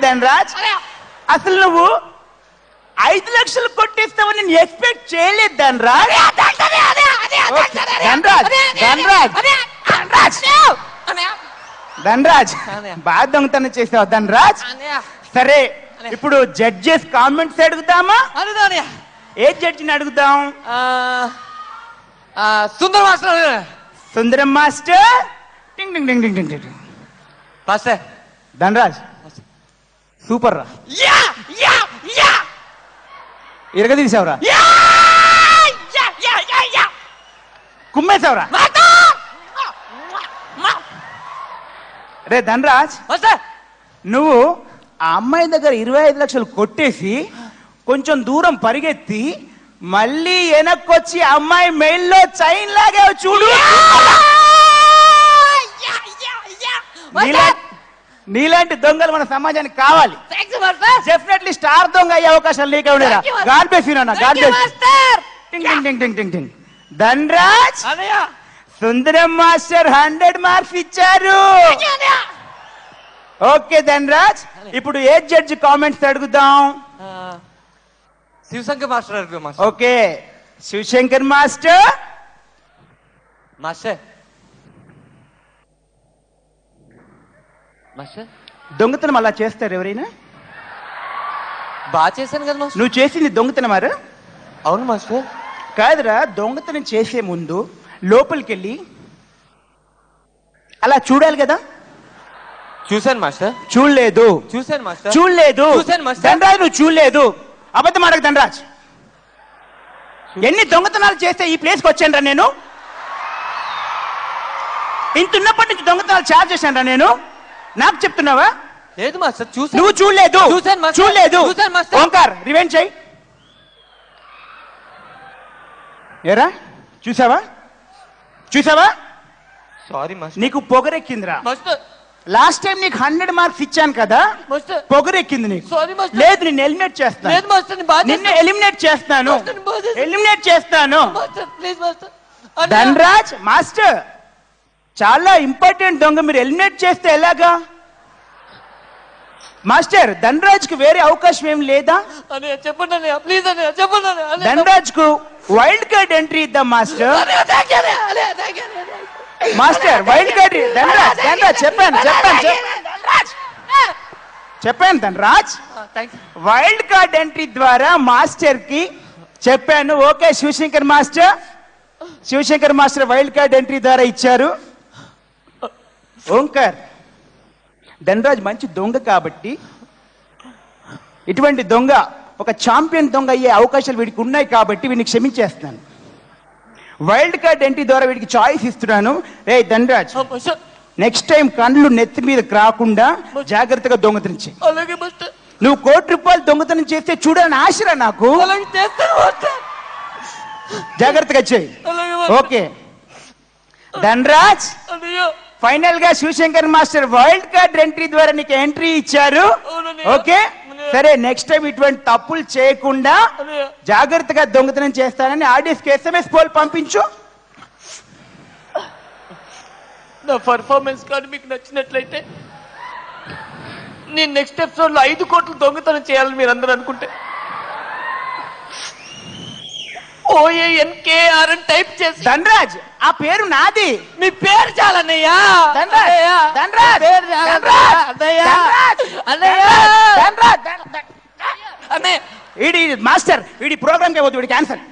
ధనరాజ్, అసలు నువ్వు 5 లక్షలు కొట్టేస్తావని నేను ఎక్స్పెక్ట్ చేయలేదు ధనరాజ్. ధనరాజ్ బాగా దొంగతనం చేసావు ధనరాజ్. సరే, ఇప్పుడు జడ్జెస్ కామెంట్స్ అడుగుదామా? ఏ జడ్జిని అడుగుదాం? సుందరం మాస్టర్. టింగ్ టింగ్ టింగ్ టింగ్ టింగ్. ధనరాజ్ సూపర్ రా, ఇరగ తీసావురా, కుమ్మేశావురా. రే ధనరాజ్, నువ్వు ఆ అమ్మాయి దగ్గర 25 లక్షలు కొట్టేసి కొంచెం దూరం పరిగెత్తి మళ్ళీ వెనక్కొచ్చి అమ్మాయి మెయిల్లో చైన్ లాగే చూడు. నీలాంటి దొంగలు మన సమాజానికి కావాలి. డెఫినెట్లీ స్టార్ దొంగ అయ్యే అవకాశాలు నీకే ఉండేరా. గాడ్ బ్లెస్ యు నాన్న, గాడ్ బ్లెస్. టింగ్ టింగ్ టింగ్ టింగ్ టింగ్ టింగ్. ధనరాజ్, సుందరం మాస్టర్ 100 మార్క్స్ ఇచ్చారు. ఓకే ధనరాజ్, ఇప్పుడు ఏ జడ్జి కామెంట్స్ అడుగుదాం? శివశంకర్ మాస్టర్ అడుగుదాం. Okay, Shivashankar master. మాస్టర్ దొంగతనం అలా చేస్తారు ఎవరైనా? బాగా చేశాను కదా మాస్టర్. నువ్వు చేసింది దొంగతనమారా? అవును మాస్టర్. కాదురా, దొంగతనం చేసే ముందు లోపలికి వెళ్ళి అలా చూడాలి కదా. చూశాను మాస్టర్. చూడలేదు. చూశాను మాస్టర్. చూడలేదు. చూశాను మాస్టర్. ధనరాజ్ నువ్వు చూడలేదు. అబద్ధం ఆడకు ధనరాజ్. ఎన్ని దొంగతనాలు చేస్తే ఈ ప్లేస్కి వచ్చాను రా నేను? ఇంతున్నప్పటి నుంచి దొంగతనాలు చార్జ్ చేశాను రా నేను. నాకు చెప్తున్నావా? లేదు మాస్టర్. నువ్వు చూడలేదు. చూడలేదు. ఓంకార్ రివెంజ్ చెయ్యి. ఏరా చూసావా? చూసావా? Sorry master. నీకు పొగరెక్కిందిరా. మాస్టర్ లాస్ట్ టైం నీకు 100 మార్క్స్ ఇచ్చాను కదా, పొగరెక్కింది నీకు. లేదు, నిన్ను ఎలిమినేట్ చేస్తాను. నిన్ను ఎలిమినేట్ చేస్తాను. ఎలిమినేట్ చేస్తాను. ధనరాజ్ మాస్టర్ చాలా ఇంపార్టెంట్ దొంగ, మీరు ఎలిమినేట్ చేస్తే ఎలాగా మాస్టర్? ధనరాజ్ కు వేరే అవకాశం ఏం లేదా? చెప్పండి ప్లీజ్ అని చెప్పండి. ధనరాజ్ కు వైల్డ్ కార్డ్ ఎంట్రీ ఇద్దాం master. Master wild card. Dhanraj చెప్పాను ధనరాజ్, వైల్డ్ కార్డ్ ఎంట్రీ ద్వారా మాస్టర్ కి చెప్పాను. Okay Shivashankar master wild card entry ద్వారా ఇచ్చారు. ఓంకార్, ధనరాజ్ మంచి దొంగ కాబట్టి ఇటువంటి దొంగ ఒక ఛాంపియన్ దొంగ అయ్యే అవకాశాలు వీడికి ఉన్నాయి కాబట్టి వీడిని క్షమించేస్తాను. వైల్డ్ కార్డ్ ఎంట్రీ ద్వారా వీడికి చాయిస్ ఇస్తున్నాను. రే ధనరాజ్, నెక్స్ట్ టైం కళ్ళు నెత్తి మీద రాకుండా జాగ్రత్తగా దొంగతనం చేయి. నువ్వు 1 కోటి రూపాయలు దొంగతనం చేస్తే చూడాలని ఆశరా నాకు. జాగ్రత్తగా చేయి. ఓకే ధనరాజ్, ఫైనల్ గా Shivashankar master wild card entry ద్వారా నీకు ఎంట్రీ ఇచ్చారు. ఓకే సరే, నెక్స్ట్ టైం ఇటువంటి తప్పులు చేయకుండా జాగ్రత్తగా దొంగతనం చేస్తానని ఆడియన్స్ SMS పోల్ పంపించు. నా పర్ఫార్మెన్స్ కానీ మీకు నచ్చినట్లయితే నేను నెక్స్ట్ ఎపిసోడ్ లో 5 కోట్లు దొంగతనం చేయాలని మీరు అందరూ అనుకుంటే OANKR అని టైప్ చేసి. ధనరాజ్, ఆ పేరు నాది. మీ పేరు చాలన్నయ్యా. మాస్టర్ వీడి ప్రోగ్రామ్ కి పోతుంది, వీడి క్యాన్సల్.